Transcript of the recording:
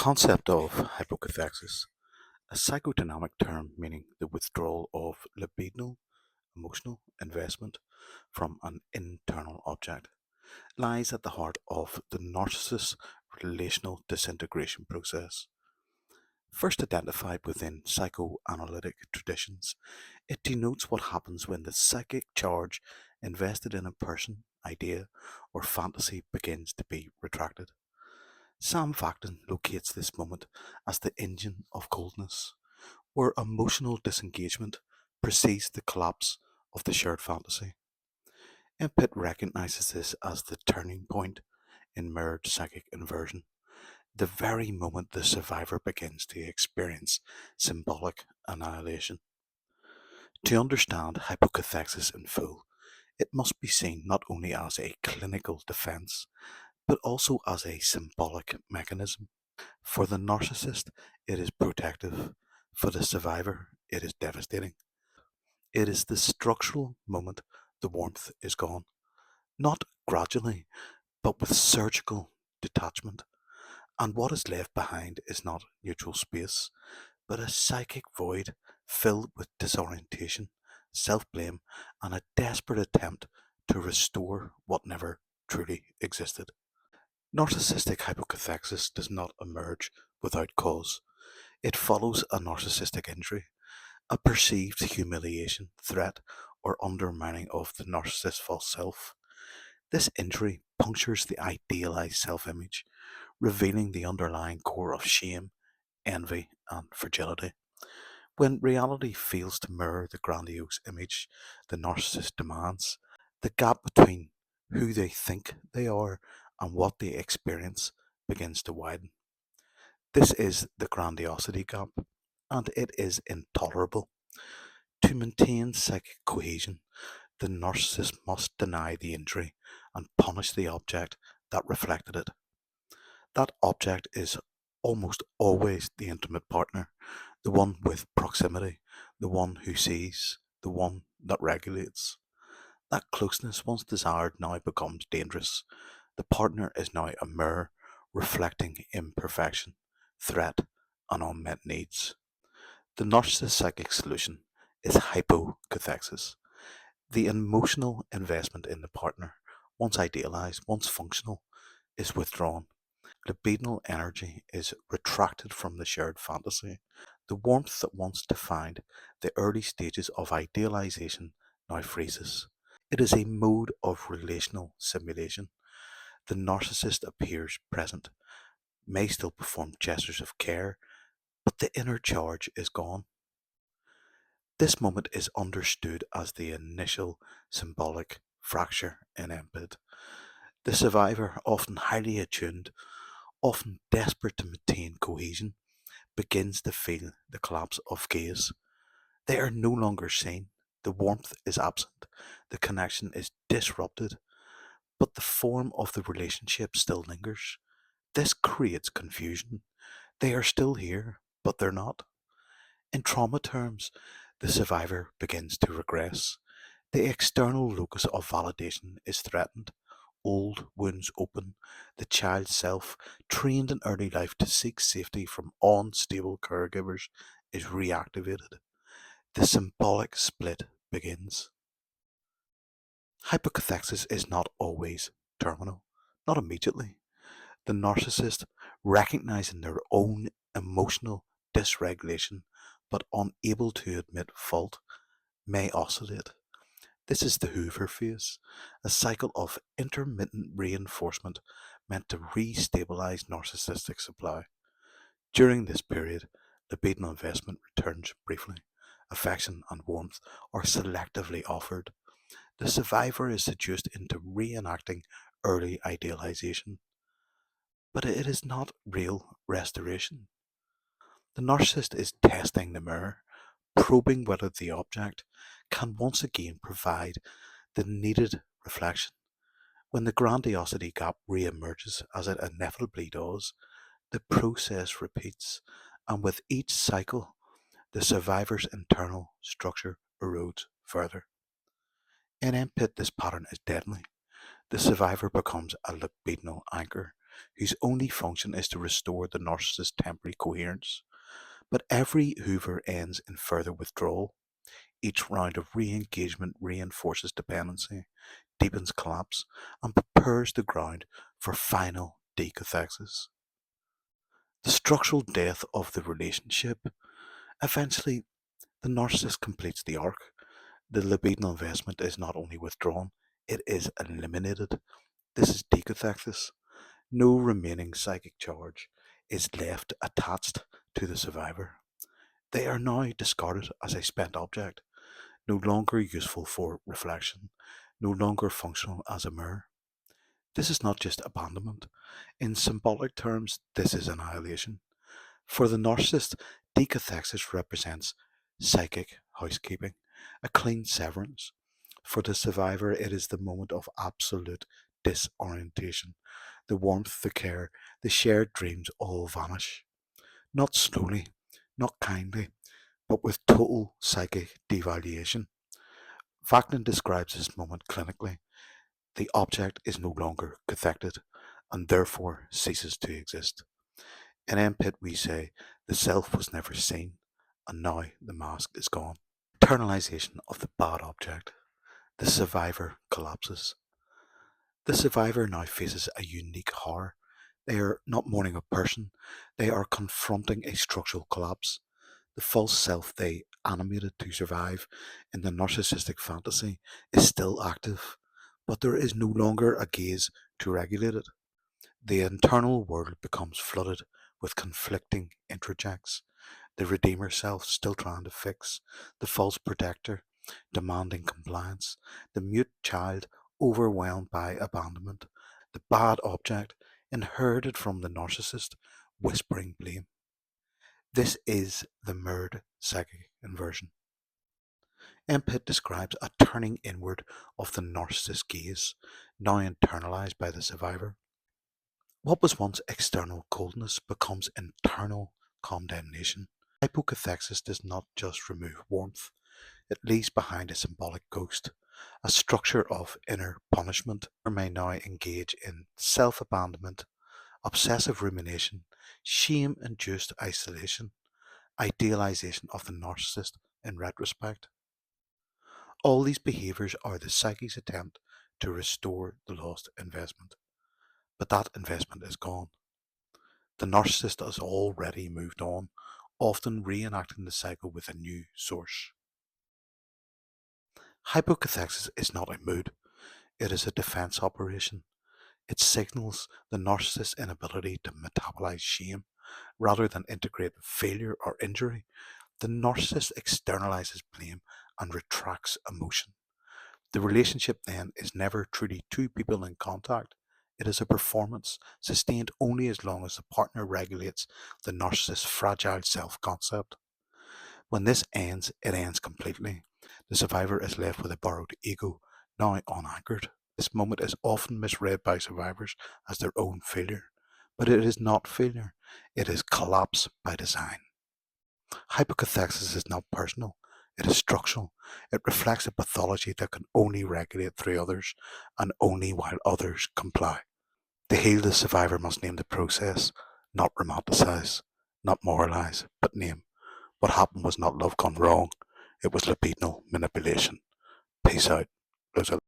Concept of hypocathexis, a psychodynamic term meaning the withdrawal of libidinal emotional investment from an internal object, lies at the heart of the narcissist's relational disintegration process. First identified within psychoanalytic traditions, it denotes what happens when the psychic charge invested in a person, idea, or fantasy begins to be retracted. Sam Vaknin locates this moment as the engine of coldness, where emotional disengagement precedes the collapse of the shared fantasy. Impit recognizes this as the turning point in mirrored psychic inversion, the very moment the survivor begins to experience symbolic annihilation. To understand hypocathexis in full, it must be seen not only as a clinical defense, but also as a symbolic mechanism. For the narcissist, it is protective. For the survivor, it is devastating. It is the structural moment the warmth is gone, not gradually, but with surgical detachment. And what is left behind is not neutral space, but a psychic void filled with disorientation, self blame, and a desperate attempt to restore what never truly existed. Narcissistic hypocathexis does not emerge without cause. It follows a narcissistic injury, a perceived humiliation, threat, or undermining of the narcissist's false self. This injury punctures the idealized self image, revealing the underlying core of shame, envy, and fragility. When reality fails to mirror the grandiose image the narcissist demands, the gap between who they think they are and what they experience begins to widen. This is the grandiosity gap, and it is intolerable. To maintain psychic cohesion, the narcissist must deny the injury and punish the object that reflected it. That object is almost always the intimate partner, the one with proximity, the one who sees, the one that regulates. That closeness, once desired, now becomes dangerous. The partner is now a mirror reflecting imperfection, threat, and unmet needs. The narcissist psychic solution is hypocathexis, the emotional investment in the partner, once idealized, once functional, is withdrawn. Libidinal energy is retracted from the shared fantasy. The warmth that once defined the early stages of idealization now freezes. It is a mode of relational simulation. The narcissist appears present, may still perform gestures of care, but the inner charge is gone. This moment is understood as the initial symbolic fracture in empathy. The survivor, often highly attuned, often desperate to maintain cohesion, begins to feel the collapse of gaze. They are no longer seen. The warmth is absent. The connection is disrupted, but the form of the relationship still lingers. This creates confusion. They are still here, but they're not. In trauma terms, the survivor begins to regress. The external locus of validation is threatened. Old wounds open. The child's self, trained in early life to seek safety from unstable caregivers, is reactivated. The symbolic split begins. Hypocathexis is not always terminal, not immediately. The narcissist, recognizing their own emotional dysregulation but unable to admit fault, may oscillate. This is the Hoover phase, a cycle of intermittent reinforcement meant to re-stabilize narcissistic supply. During this period, libidinal investment returns briefly. Affection and warmth are selectively offered. The survivor is seduced into reenacting early idealization, but it is not real restoration. The narcissist is testing the mirror, probing whether the object can once again provide the needed reflection. When the grandiosity gap re-emerges, as it inevitably does, the process repeats, and with each cycle, the survivor's internal structure erodes further. In MPIT, this pattern is deadly. The survivor becomes a libidinal anchor. whose only function is to restore the narcissist's temporary coherence. But every Hoover ends in further withdrawal. Each round of re engagement reinforces dependency, deepens collapse, and prepares the ground for final decathexis. The structural death of the relationship. Eventually, the narcissist completes the arc. The libidinal investment is not only withdrawn, it is eliminated. This is decathexis. No remaining psychic charge is left attached to the survivor. They are now discarded as a spent object, no longer useful for reflection, no longer functional as a mirror. This is not just abandonment. In symbolic terms, this is annihilation. For the narcissist, decathexis represents psychic housekeeping, a clean severance. For the survivor, it is the moment of absolute disorientation. The warmth, the care, the shared dreams all vanish. Not slowly, not kindly, but with total psychic devaluation. Vaknin describes this moment clinically. The object is no longer cathected and therefore ceases to exist. In MPIT, we say the self was never seen and now the mask is gone. Internalization of the bad object. The survivor collapses. The survivor now faces a unique horror. They are not mourning a person, they are confronting a structural collapse. The false self they animated to survive in the narcissistic fantasy is still active, but there is no longer a gaze to regulate it. The internal world becomes flooded with conflicting introjects. The redeemer self still trying to fix, the false protector demanding compliance, the mute child overwhelmed by abandonment, the bad object inherited from the narcissist whispering blame. This is the mirrored psychic inversion. Empit describes a turning inward of the narcissist gaze, now internalized by the survivor. What was once external coldness becomes internal condemnation. Hypocathexis does not just remove warmth, it leaves behind a symbolic ghost, a structure of inner punishment. Or may now engage in self abandonment, obsessive rumination, shame induced isolation, idealization of the narcissist in retrospect. All these behaviors are the psyche's attempt to restore the lost investment. But that investment is gone. The narcissist has already moved on, often reenacting the cycle with a new source. Hypocathexis is not a mood, it is a defense operation. It signals the narcissist's inability to metabolize shame rather than integrate failure or injury. The narcissist externalizes blame and retracts emotion. The relationship then is never truly two people in contact. It is a performance sustained only as long as the partner regulates the narcissist's fragile self concept. When this ends, it ends completely. The survivor is left with a borrowed ego, now unanchored. This moment is often misread by survivors as their own failure, but it is not failure, it is collapse by design. Hypocathexis is not personal, it is structural. It reflects a pathology that can only regulate through others, and only while others comply. To heal the survivor must name the process, not romanticize, not moralize, but name. What happened was not love gone wrong, it was libidinal manipulation. Peace out.